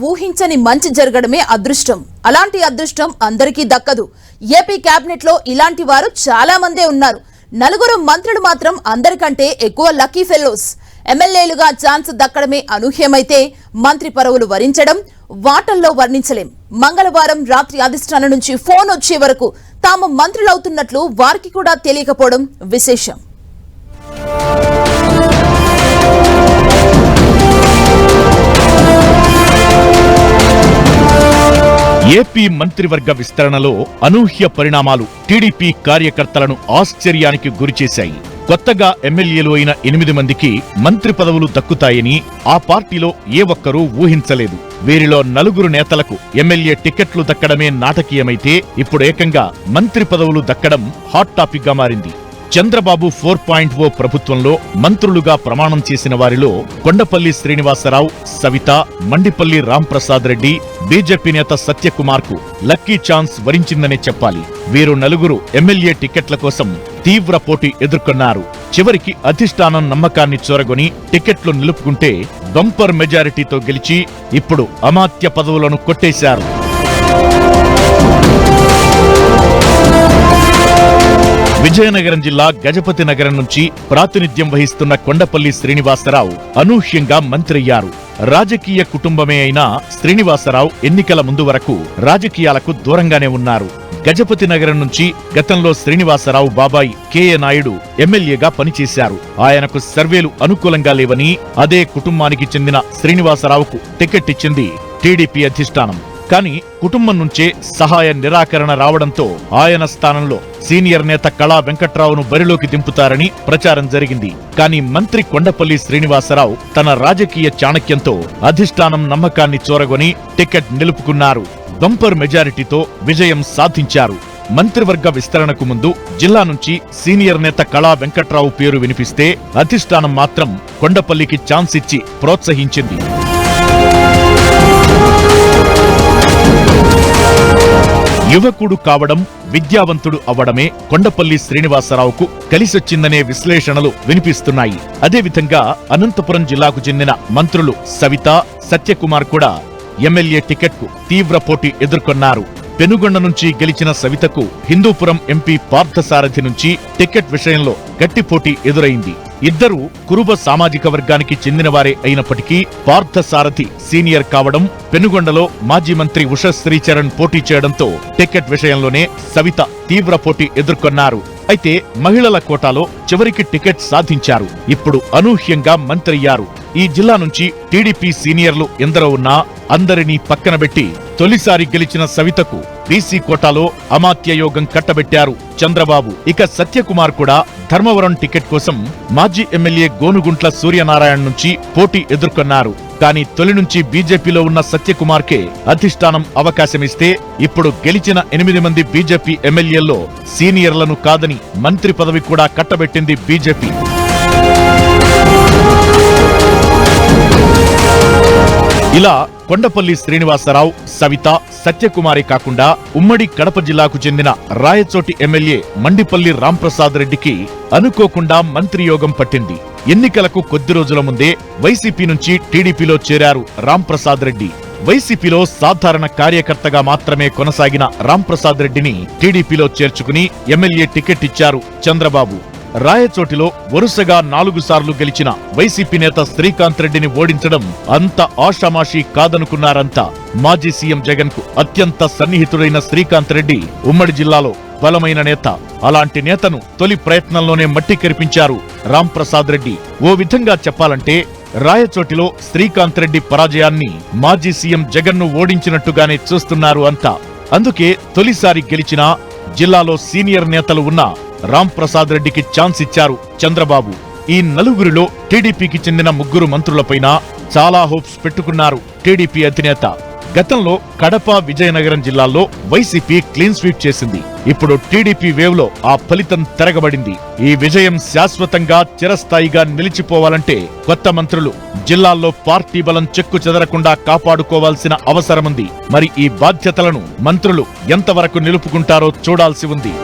ఊహించని మంచి జరగడమే అదృష్టం. అలాంటి అదృష్టం అందరికీ దక్కదు. ఏపీ కేబినెట్ లో ఇలాంటి వారు చాలా మందే ఉన్నారు. 4 మంత్రులు మాత్రం అందరికంటే ఎక్కువ లక్కీ ఫెలోస్. ఎమ్మెల్యేలుగా ఛాన్స్ దక్కడమే అనూహ్యమైతే మంత్రి పదవులు వరించడం వాటల్లో వర్ణించలేం. మంగళవారం రాత్రి అధిష్టానం నుంచి ఫోన్ వచ్చే వరకు తాము మంత్రులవుతున్నట్లు వారికి కూడా తెలియకపోవడం విశేషం. ఏపీ మంత్రివర్గ విస్తరణలో అనూహ్య పరిణామాలు టీడీపీ కార్యకర్తలను ఆశ్చర్యానికి గురిచేశాయి. కొత్తగా ఎమ్మెల్యేలు అయిన 8 మందికి మంత్రి పదవులు దక్కుతాయని ఆ పార్టీలో ఏ ఒక్కరూ ఊహించలేదు. వీరిలో 4 నేతలకు ఎమ్మెల్యే టికెట్లు దక్కడమే నాటకీయమైతే ఇప్పుడు ఏకంగా మంత్రి పదవులు దక్కడం హాట్ టాపిక్ గా మారింది. చంద్రబాబు 4.0 ప్రభుత్వంలో మంత్రులుగా ప్రమాణం చేసిన వారిలో కొండపల్లి శ్రీనివాసరావు, సవిత, మండిపల్లి రాంప్రసాద్ రెడ్డి, బీజేపీ నేత సత్యకుమార్ కు లక్కీ ఛాన్స్ వరించిందనే చెప్పాలి. వీరు 4 ఎమ్మెల్యే టికెట్ల కోసం తీవ్ర పోటీ ఎదుర్కొన్నారు. చివరికి అధిష్టానం నమ్మకాన్ని చొరగొని టికెట్లు నిలుపుకుంటే బంపర్ మెజారిటీతో గెలిచి ఇప్పుడు అమాత్య పదవులను కొట్టేశారు. విజయనగరం జిల్లా గజపతి నగరం నుంచి ప్రాతినిధ్యం వహిస్తున్న కొండపల్లి శ్రీనివాసరావు అనూహ్యంగా మంత్రయ్యారు. రాజకీయ కుటుంబమే అయినా శ్రీనివాసరావు ఎన్నికల ముందు వరకు రాజకీయాలకు దూరంగానే ఉన్నారు. గజపతి నగరం నుంచి గతంలో శ్రీనివాసరావు బాబాయి కేఏ నాయుడు ఎమ్మెల్యేగా పనిచేశారు. ఆయనకు సర్వేలు అనుకూలంగా లేవని అదే కుటుంబానికి చెందిన శ్రీనివాసరావుకు టికెట్ ఇచ్చింది టీడీపీ అధిష్టానం. కానీ కుటుంబం నుంచే సహాయ నిరాకరణ రావడంతో ఆయన స్థానంలో సీనియర్ నేత కళా వెంకట్రావును బరిలోకి దింపుతారని ప్రచారం జరిగింది. కానీ మంత్రి కొండపల్లి శ్రీనివాసరావు తన రాజకీయ చాణక్యంతో అధిష్టానం నమ్మకాన్ని చోరగొని టికెట్ నిలుపుకున్నారు. బంపర్ మెజారిటీతో విజయం సాధించారు. మంత్రివర్గ విస్తరణకు ముందు జిల్లా నుంచి సీనియర్ నేత కళా వెంకట్రావు పేరు వినిపిస్తే అధిష్టానం మాత్రం కొండపల్లికి ఛాన్స్ ఇచ్చి ప్రోత్సహించింది. యువకుడు కావడం, విద్యావంతుడు అవ్వడమే కొండపల్లి శ్రీనివాసరావుకు కలిసొచ్చిందనే విశ్లేషణలు వినిపిస్తున్నాయి. అదేవిధంగా అనంతపురం జిల్లాకు చెందిన మంత్రులు సవిత, సత్యకుమార్ కూడా ఎమ్మెల్యే టికెట్కు తీవ్ర పోటీ ఎదుర్కొన్నారు. పెనుగొండ నుంచి గెలిచిన సవితకు హిందూపురం ఎంపీ పార్థసారథి నుంచి టికెట్ విషయంలో గట్టి పోటీ ఎదురైంది. ఇద్దరూ కురుబ సామాజిక వర్గానికి చెందినవారే అయినప్పటికీ పార్థసారథి సీనియర్ కావడం, పెనుగొండలో మాజీ మంత్రి ఉషా శ్రీచరణ్ పోటీ చేయడంతో టికెట్ విషయంలోనే సవిత తీవ్ర పోటీ ఎదుర్కొన్నారు. అయితే మహిళల కోటాలో చివరికి టికెట్ సాధించారు. ఇప్పుడు అనూహ్యంగా మంత్రయ్యారు. ఈ జిల్లా నుంచి టీడీపీ సీనియర్లు ఎందరో ఉన్నా అందరినీ పక్కనబెట్టి తొలిసారి గెలిచిన సవితకు బీసీ కోటాలో అమాత్య యోగం కట్టబెట్టారు చంద్రబాబు. ఇక సత్యకుమార్ కూడా ధర్మవరం టికెట్ కోసం మాజీ ఎమ్మెల్యే గోనుగుంట్ల సూర్యనారాయణ నుంచి పోటీ ఎదుర్కొన్నారు. కానీ తొలి నుంచి బీజేపీలో ఉన్న సత్యకుమార్ కే అధిష్టానం అవకాశమిస్తే ఇప్పుడు గెలిచిన 8 మంది బీజేపీ ఎమ్మెల్యేల్లో సీనియర్లను కాదని మంత్రి పదవి కూడా కట్టబెట్టింది బీజేపీ. ఇలా కొండపల్లి శ్రీనివాసరావు, సవిత, సత్యకుమారే కాకుండా ఉమ్మడి కడప జిల్లాకు చెందిన రాయచోటి ఎమ్మెల్యే మండిపల్లి రాంప్రసాద్ రెడ్డికి అనుకోకుండా మంత్రి యోగం పట్టింది. ఎన్నికలకు కొద్ది రోజుల ముందే వైసీపీ నుంచి టీడీపీలో చేరారు రాంప్రసాద్ రెడ్డి. వైసీపీలో సాధారణ కార్యకర్తగా మాత్రమే కొనసాగిన రాంప్రసాద్ రెడ్డిని టీడీపీలో చేర్చుకుని ఎమ్మెల్యే టికెట్ ఇచ్చారు చంద్రబాబు. రాయచోటిలో వరుసగా 4 సార్లు గెలిచిన వైసీపీ నేత శ్రీకాంత్ రెడ్డిని ఓడించడం అంత ఆషామాషీ కాదనుకున్నారంతా. మాజీ సీఎం జగన్ కు అత్యంత సన్నిహితుడైన శ్రీకాంత్ రెడ్డి ఉమ్మడి జిల్లాలో బలమైన నేత. అలాంటి నేతను తొలి ప్రయత్నంలోనే మట్టి కరిపించారు రాంప్రసాద్ రెడ్డి. ఓ విధంగా చెప్పాలంటే రాయచోటిలో శ్రీకాంత్ రెడ్డి పరాజయాన్ని మాజీ సీఎం జగన్ ను ఓడించినట్టుగానే చూస్తున్నారు అంతా. అందుకే తొలిసారి గెలిచిన జిల్లాలో సీనియర్ నేతలు ఉన్న రాంప్రసాద్ రెడ్డికి ఛాన్స్ ఇచ్చారు చంద్రబాబు. ఈ 4గురిలో టీడీపీకి చెందిన 3 మంత్రులపైన చాలా హోప్స్ పెట్టుకున్నారు టీడీపీ అధినేత. గతంలో కడప, విజయనగరం జిల్లాల్లో వైసీపీ క్లీన్ స్వీప్ చేసింది. ఇప్పుడు టీడీపీ వేవ్ లో ఆ ఫలితం తిరగబడింది. ఈ విజయం శాశ్వతంగా చిరస్థాయిగా నిలిచిపోవాలంటే కొత్త మంత్రులు జిల్లాల్లో పార్టీ బలం చెక్కు చెదరకుండా కాపాడుకోవాల్సిన అవసరముంది. మరి ఈ బాధ్యతలను మంత్రులు ఎంతవరకు నిలుపుకుంటారో చూడాల్సి ఉంది.